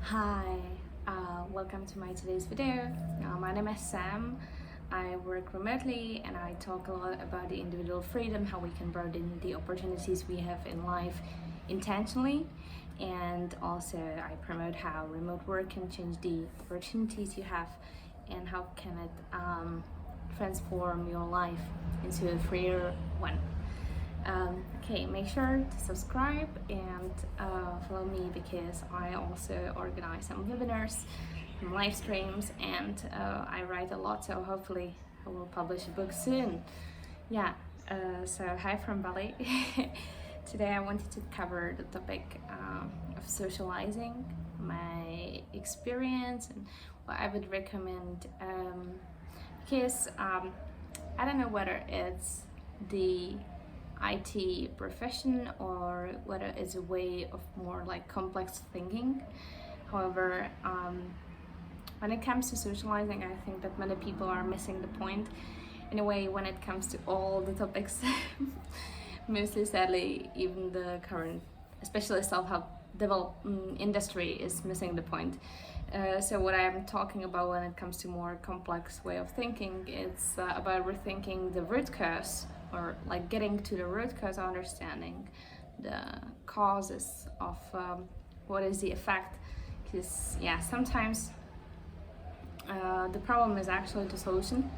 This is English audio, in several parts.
Hi, welcome to my today's video. My name is Sam. I work remotely and I talk a lot about the individual freedom, how we can broaden the opportunities we have in life intentionally, and also I promote how remote work can change the opportunities you have and how can it transform your life into a freer one. Okay, make sure to subscribe and follow me because I also organize some webinars, some live streams, and I write a lot, so hopefully I will publish a book soon. Yeah, so hi from Bali. Today I wanted to cover the topic of socializing, my experience, and what I would recommend because I don't know whether it's the IT profession or whether it's a way of more like complex thinking. However, when it comes to socializing, I think that many people are missing the point in a way when it comes to all the topics. Mostly sadly, even the current, especially self-help industry is missing the point. So what I'm talking about when it comes to more complex way of thinking, it's about rethinking the root cause, or like getting to the root cause, understanding the causes of what is the effect. Because yeah, sometimes the problem is actually the solution.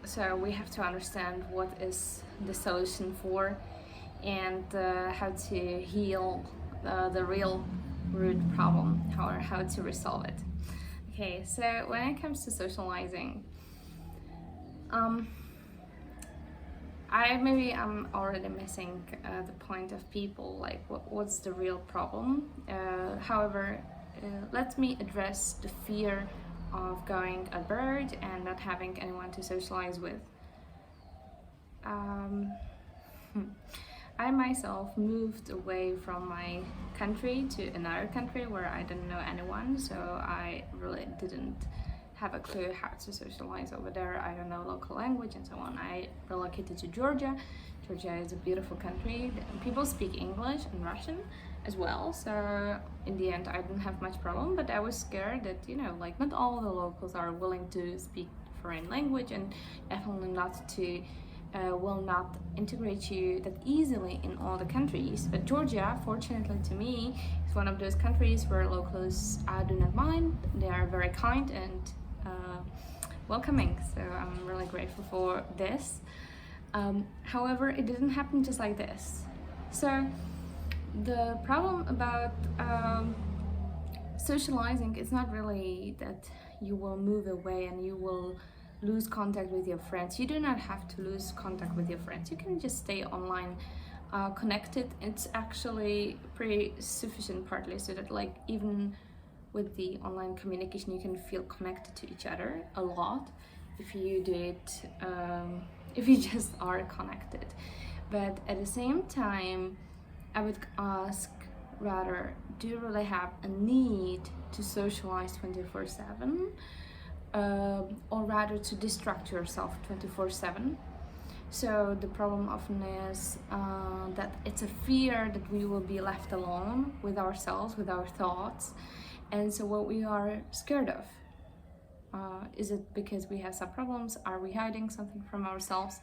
So we have to understand what is the solution for, and how to heal the real root problem, or how to resolve it. Okay, so when it comes to socializing, I'm already missing the point of people, like what's the real problem. However, let me address the fear of going abroad and not having anyone to socialize with. I myself moved away from my country to another country where I didn't know anyone, so I really didn't have a clue how to socialize over there. I don't know local language and so on. I relocated to Georgia. Georgia is a beautiful country. People speak English and Russian as well, so in the end I didn't have much problem, but I was scared that, like not all the locals are willing to speak foreign language, and definitely not to will not integrate you that easily in all the countries. But Georgia, fortunately to me, is one of those countries where locals do not mind. They are very kind and welcoming, so I'm really grateful for this. However, it didn't happen just like this. So the problem about socializing is not really that you will move away and you will lose contact with your friends. You do not have to lose contact with your friends. You can just stay online connected. It's actually pretty sufficient, partly so that like even with the online communication you can feel connected to each other a lot if you do it if you just are connected. But at the same time, I would ask rather, do you really have a need to socialize 24/7? Or rather to distract yourself 24/7. So the problem often is that it's a fear that we will be left alone with ourselves, with our thoughts. And so what we are scared of, is it because we have some problems? Are we hiding something from ourselves?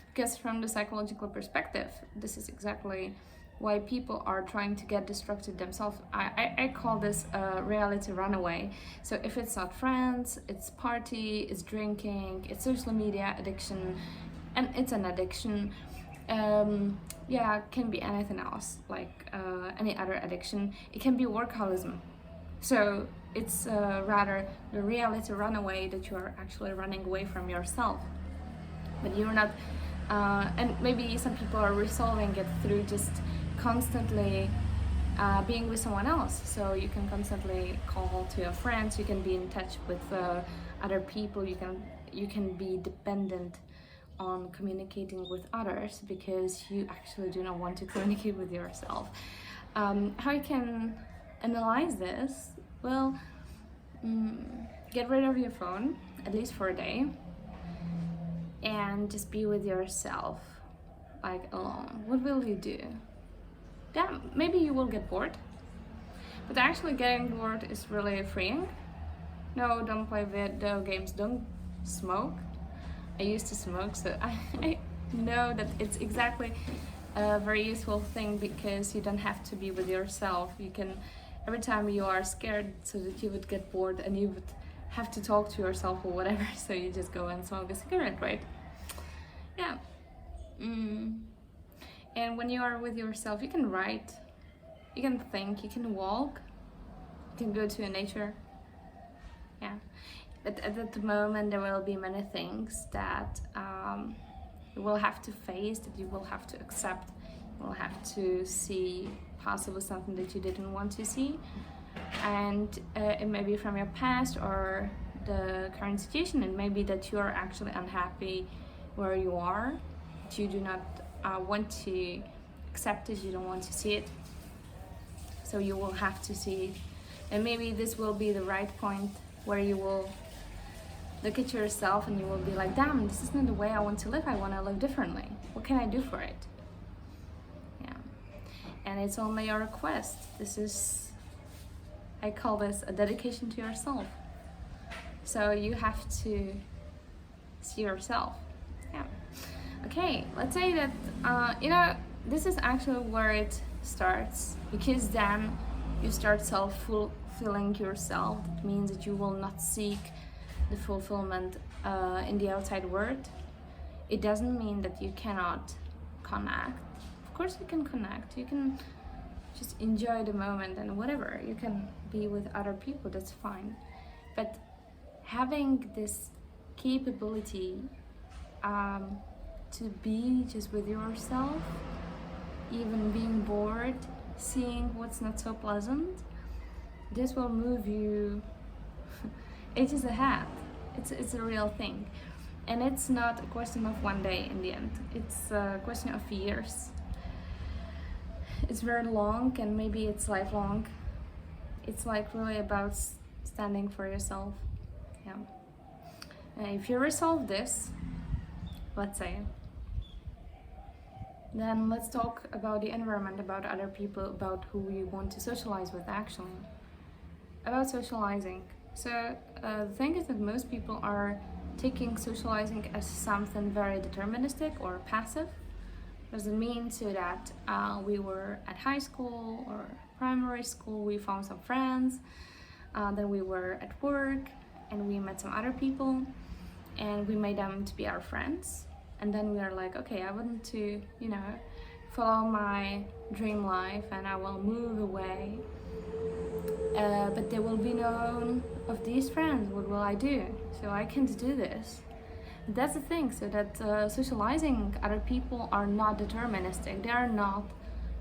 Because from the psychological perspective, this is exactly why people are trying to get distracted themselves. I call this a reality runaway. So if it's not friends, it's party, it's drinking, it's social media addiction, and it's an addiction. Yeah, it can be anything else, like any other addiction. It can be workaholism. So it's rather the reality runaway, that you are actually running away from yourself. But you're not, and maybe some people are resolving it through just constantly being with someone else. So you can constantly call to your friends, you can be in touch with other people, you can be dependent on communicating with others because you actually do not want to communicate with yourself. How you can analyze this? Well, get rid of your phone, at least for a day, and just be with yourself, like alone. What will you do? Yeah, maybe you will get bored, But actually getting bored is really freeing. No, don't play video games, don't smoke. I used to smoke, so I know that it's exactly a very useful thing, because you don't have to be with yourself. You can, every time you are scared so that you would get bored and you would have to talk to yourself or whatever, so you just go and smoke a cigarette, right? Yeah. And when you are with yourself, you can write, you can think, you can walk, you can go to nature. Yeah. But at the moment, there will be many things that you will have to face, that you will have to accept. You will have to see possibly something that you didn't want to see. And it may be from your past or the current situation. It may be that you are actually unhappy where you are, that you do not want to accept it, you don't want to see it. So you will have to see it. And maybe this will be the right point where you will look at yourself and you will be like, damn, this is not the way I want to live. I want to live differently. What can I do for it? Yeah. And it's only your request. This is, I call this a dedication to yourself. So you have to see yourself. Yeah. Okay, let's say that, this is actually where it starts, because then you start self-fulfilling yourself. That means that you will not seek the fulfillment in the outside world. It doesn't mean that you cannot connect. Of course you can connect. You can just enjoy the moment and whatever. You can be with other people, that's fine. But having this capability to be just with yourself, even being bored, seeing what's not so pleasant, this will move you ages ahead. It's a real thing. And it's not a question of one day in the end. It's a question of years. It's very long, and maybe it's lifelong. It's like really about standing for yourself. Yeah. And if you resolve this, let's say, then let's talk about the environment, about other people, about who you want to socialize with actually. About socializing. So the thing is that most people are taking socializing as something very deterministic or passive. What does it mean? So that we were at high school or primary school, we found some friends, then we were at work and we met some other people and we made them to be our friends. And then we are like, okay, I want to, follow my dream life and I will move away. But there will be none of these friends. What will I do? So I can't do this. That's the thing. So that socializing other people are not deterministic. They are not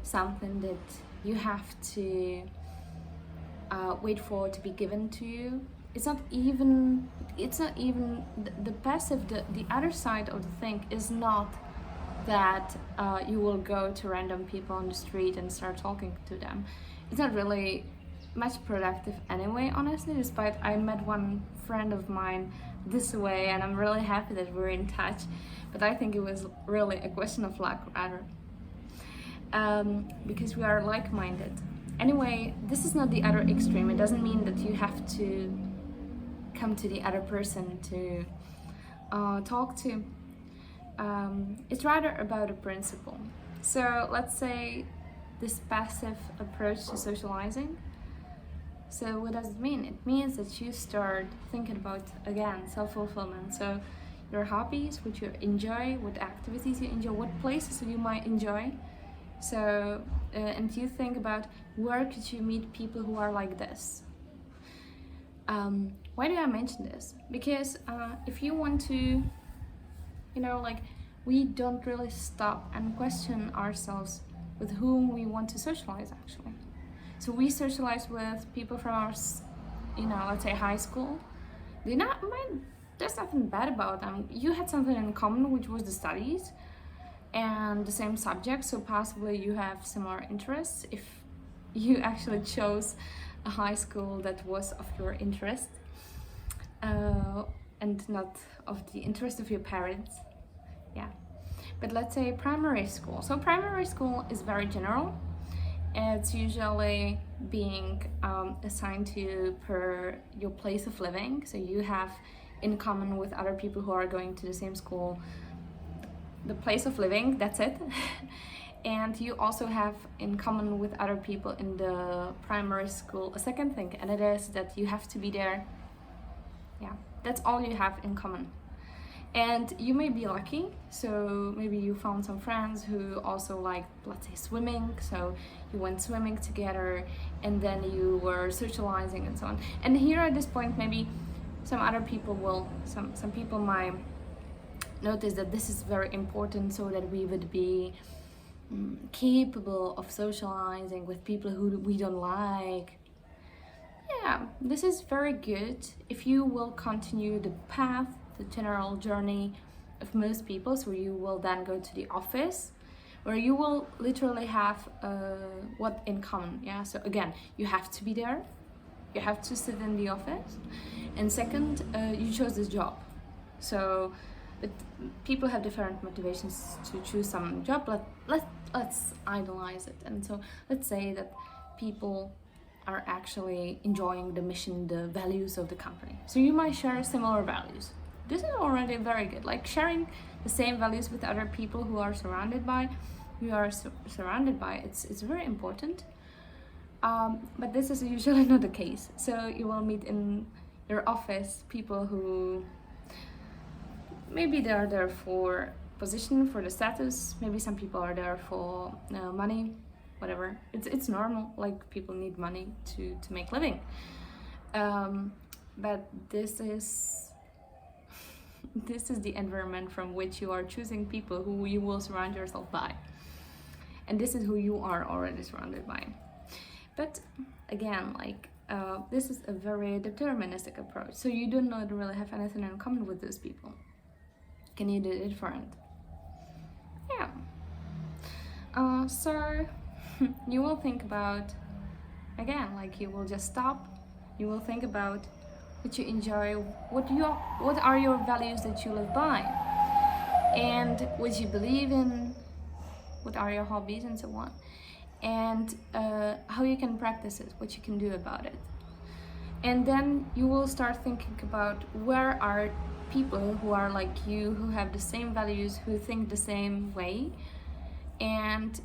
something that you have to wait for to be given to you. It's not even the passive. The other side of the thing is not that you will go to random people on the street and start talking to them. It's not really much productive anyway, honestly, despite I met one friend of mine this way and I'm really happy that we're in touch, but I think it was really a question of luck rather, because we are like-minded. Anyway, this is not the other extreme. It doesn't mean that you have to come to the other person to talk to. It's rather about a principle. So let's say this passive approach to socializing. So what does it mean? It means that you start thinking about, again, self-fulfillment. So your hobbies, what you enjoy, what activities you enjoy, what places you might enjoy. So, and you think about where could you meet people who are like this? Why do I mention this? Because if you want to, we don't really stop and question ourselves with whom we want to socialize actually. So we socialize with people from our, let's say high school. There's nothing bad about them. You had something in common, which was the studies and the same subject. So possibly you have similar interests if you actually chose a high school that was of your interest and not of the interest of your parents. Yeah. But let's say primary school. So primary school is very general. It's usually being assigned to you per your place of living. So you have in common with other people who are going to the same school the place of living, that's it. And you also have in common with other people in the primary school a second thing, and it is that you have to be there. Yeah, that's all you have in common. And you may be lucky, so maybe you found some friends who also like, let's say, swimming, so you went swimming together, and then you were socializing and so on. And here at this point, maybe some other people will, some people might notice that this is very important, so that we would be capable of socializing with people who we don't like. Yeah, this is very good if you will continue the path, the general journey of most people. So you will then go to the office, where you will literally have what in common. Yeah, so again, you have to be there, you have to sit in the office, and second, you chose this job. So but people have different motivations to choose some job. Let's idealize it, and so let's say that people are actually enjoying the mission, the values of the company. So you might share similar values. This is already very good. Like sharing the same values with other people who are surrounded by, it's very important. But this is usually not the case. So you will meet in your office people who maybe they are there for position, for the status. Maybe some people are there for money, whatever. It's normal. Like people need money to make living. But this is the environment from which you are choosing people who you will surround yourself by, and this is who you are already surrounded by. But again, like this is a very deterministic approach. So you do not really have anything in common with those people. Can you do it different? Yeah. So you will think about, again, like you will just stop. You will think about what you enjoy, what are your values that you live by, and what you believe in, what are your hobbies and so on, and how you can practice it, what you can do about it. And then you will start thinking about where are people who are like you, who have the same values, who think the same way, and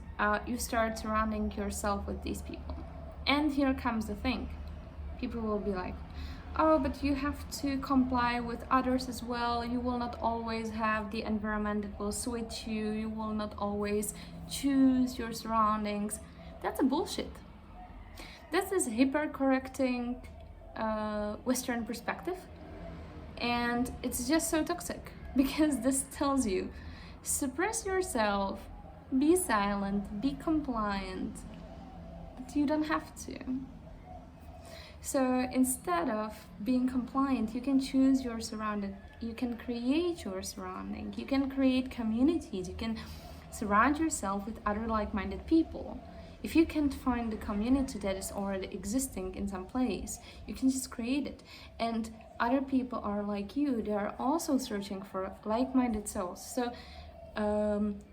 you start surrounding yourself with these people. And here comes the thing. People will be like, oh, but you have to comply with others as well. You will not always have the environment that will switch you. You will not always choose your surroundings. That's a bullshit. That's this hyper-correcting Western perspective. And it's just so toxic, because this tells you, suppress yourself, be silent, be compliant, but you don't have to. So instead of being compliant, you can choose your surrounding, you can create your surrounding, you can create communities, you can surround yourself with other like-minded people. If you can't find the community that is already existing in some place, you can just create it. And other people are like you, they are also searching for like-minded souls. So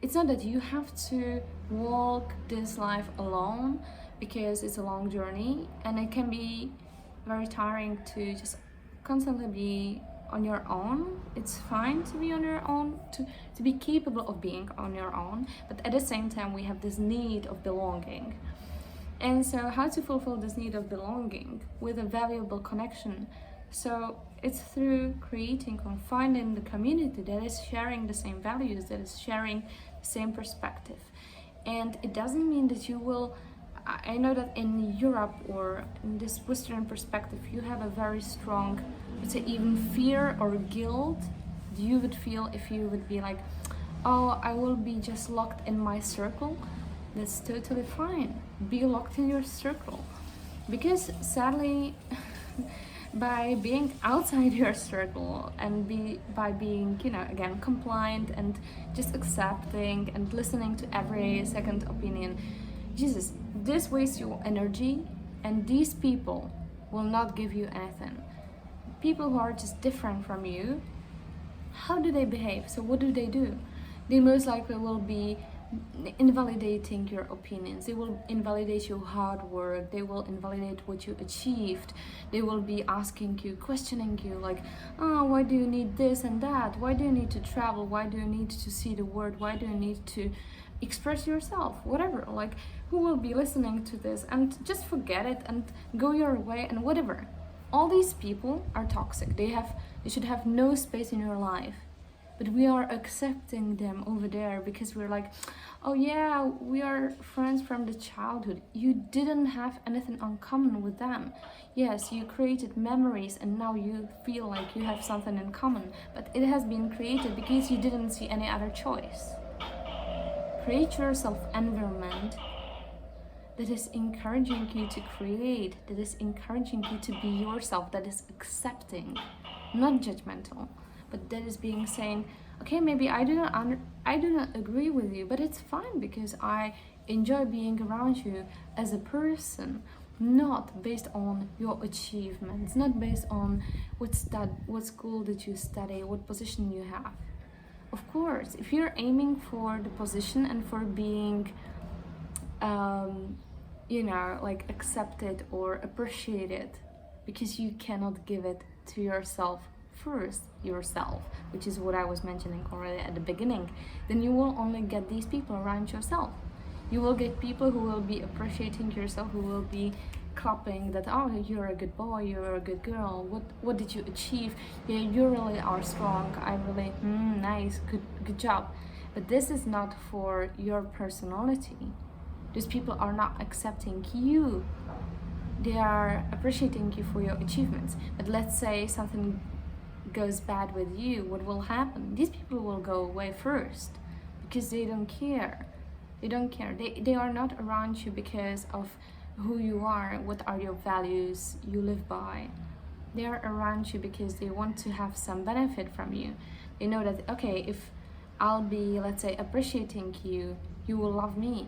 it's not that you have to walk this life alone, because it's a long journey and it can be very tiring to just constantly be on your own. It's fine to be on your own, to be capable of being on your own, but at the same time we have this need of belonging. And so how to fulfill this need of belonging with a valuable connection? So it's through creating or finding the community that is sharing the same values, that is sharing the same perspective. And it doesn't mean that you will, I know that in Europe or in this Western perspective, you have a very strong, let's say even fear or guilt you would feel if you would be like, oh, I will be just locked in my circle. That's totally fine. Be locked in your circle. Because sadly, by being outside your circle and by being, again, compliant and just accepting and listening to every second opinion, Jesus, this wastes your energy, and these people will not give you anything. People who are just different from you, how do they behave? So what do? They most likely will be invalidating your opinions. They will invalidate your hard work. They will invalidate what you achieved. They will be asking you, questioning you, like, oh, why do you need this and that? Why do you need to travel? Why do you need to see the world? Why do you need to express yourself? Whatever. Like, who will be listening to this? And just forget it and go your way and whatever. All these people are toxic. They should have no space in your life. But we are accepting them over there because we're like, oh yeah, we are friends from the childhood. You didn't have anything in common with them. Yes, you created memories and now you feel like you have something in common, but it has been created because you didn't see any other choice. Create yourself environment that is encouraging you to create, that is encouraging you to be yourself, that is accepting, not judgmental. But that is being saying, okay, maybe I do not agree with you, but it's fine because I enjoy being around you as a person, not based on your achievements, not based on what school did you study, what position you have. Of course, if you're aiming for the position and for being, like accepted or appreciated, because you cannot give it to yourself first, which is what I was mentioning already at the beginning, then you will only get these people around yourself. You will get people who will be appreciating yourself, who will be clapping that, oh, you're a good boy, you're a good girl, what did you achieve, yeah, you really are strong, I really, nice, good job. But this is not for your personality. These people are not accepting you. They are appreciating you for your achievements. But let's say something goes bad with you, what will happen? These people will go away first because they don't care. They are not around you because of who you are, what are your values you live by. They are around you because they want to have some benefit from you. They know that, okay, if I'll be, let's say, appreciating you, you will love me.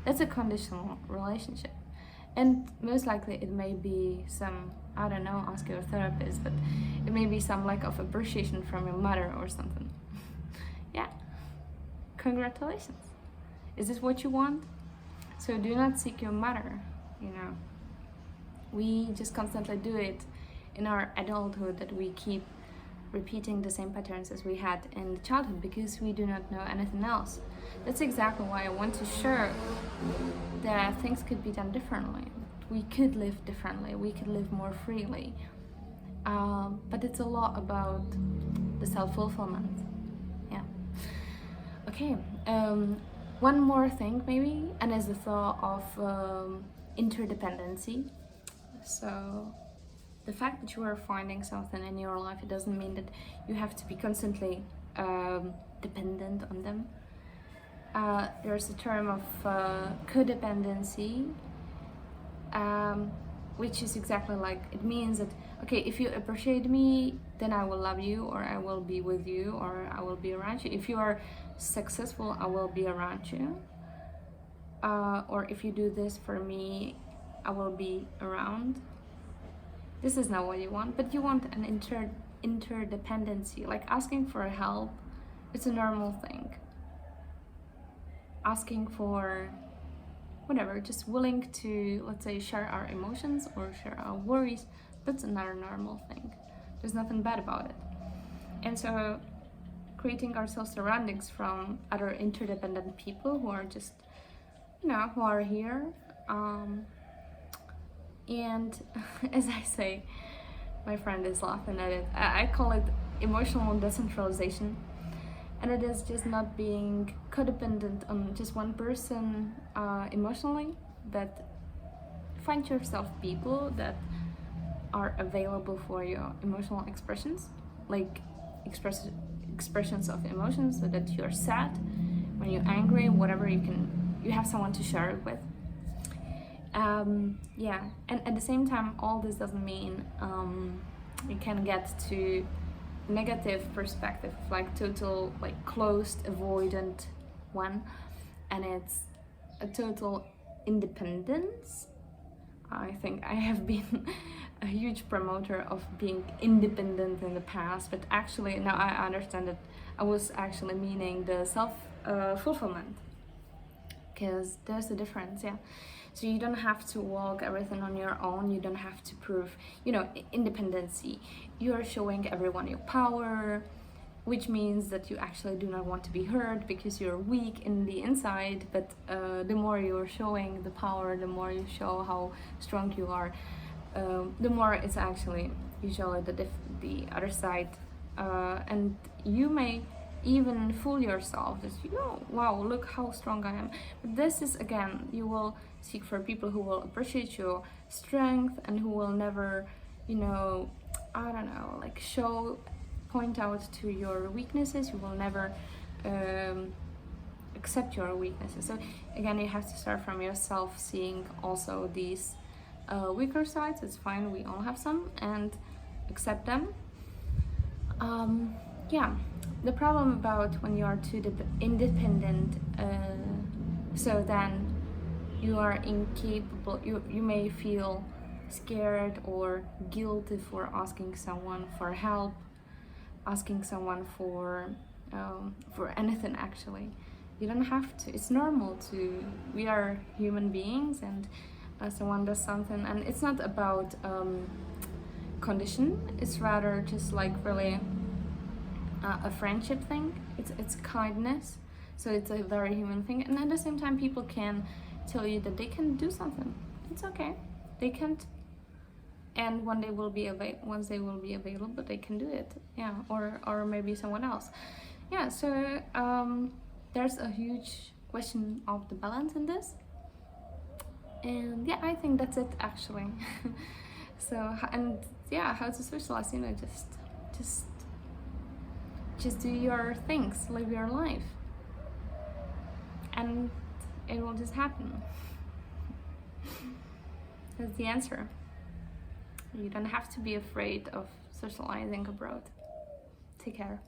That's a conditional relationship. And most likely it may be some, I don't know, ask your therapist, but it may be some lack of appreciation from your mother or something. Yeah, congratulations. Is this what you want? So do not seek your mother, We just constantly do it in our adulthood, that we keep repeating the same patterns as we had in childhood because we do not know anything else. That's exactly why I want to share that things could be done differently. We could live differently, we could live more freely. But it's a lot about the self-fulfillment. Yeah. Okay, one more thing maybe, and is the thought of interdependency. So the fact that you are finding something in your life, it doesn't mean that you have to be constantly dependent on them. There's a term of codependency, which is exactly like, it means that, okay, if you appreciate me, then I will love you, or I will be with you, or I will be around you. If you are successful, I will be around you. Or if you do this for me, I will be around. This is not what you want, but you want an interdependency, like asking for help. It's a normal thing. Asking for whatever, just willing to, let's say, share our emotions or share our worries, that's another normal thing. There's nothing bad about it. And so creating ourselves surroundings from other interdependent people who are just, who are here. And as I say, my friend is laughing at it, I call it emotional decentralization. And it is just not being codependent on just one person emotionally, but find yourself people that are available for your emotional expressions, like expressions of emotions, so that you're sad, when you're angry, whatever, you have someone to share it with. And at the same time, all this doesn't mean you can get to negative perspective, like total, like closed, avoidant one, and it's a total independence. I think I have been a huge promoter of being independent in the past, but actually now I understand that I was actually meaning the fulfillment, because there's a difference. Yeah, so you don't have to walk everything on your own. You don't have to prove, independency. You are showing everyone your power, which means that you actually do not want to be hurt because you're weak in the inside. But the more you're showing the power, the more you show how strong you are, the more it's actually usually the other side, and you may even fool yourself that wow, look how strong I am. But this is, again, you will seek for people who will appreciate your strength and who will never, I don't know, like point out to your weaknesses. You will never accept your weaknesses. So again, you have to start from yourself, seeing also these weaker sides. It's fine, we all have some, and accept them. Yeah, the problem about when you are too independent, so then you are incapable, you may feel scared or guilty for asking someone for help, asking someone for anything. Actually, you don't have to. It's normal to. We are human beings, and someone does something, and it's not about condition. It's rather just like really a friendship thing. It's kindness. So it's a very human thing, and at the same time, people can tell you that they can do something. It's okay. They can't. And once they will be available, they can do it. Yeah, or maybe someone else. Yeah. So there's a huge question of the balance in this. And yeah, I think that's it actually. So, and yeah, how to socialize, just do your things, live your life, and it will just happen. That's the answer. You don't have to be afraid of socializing abroad. Take care.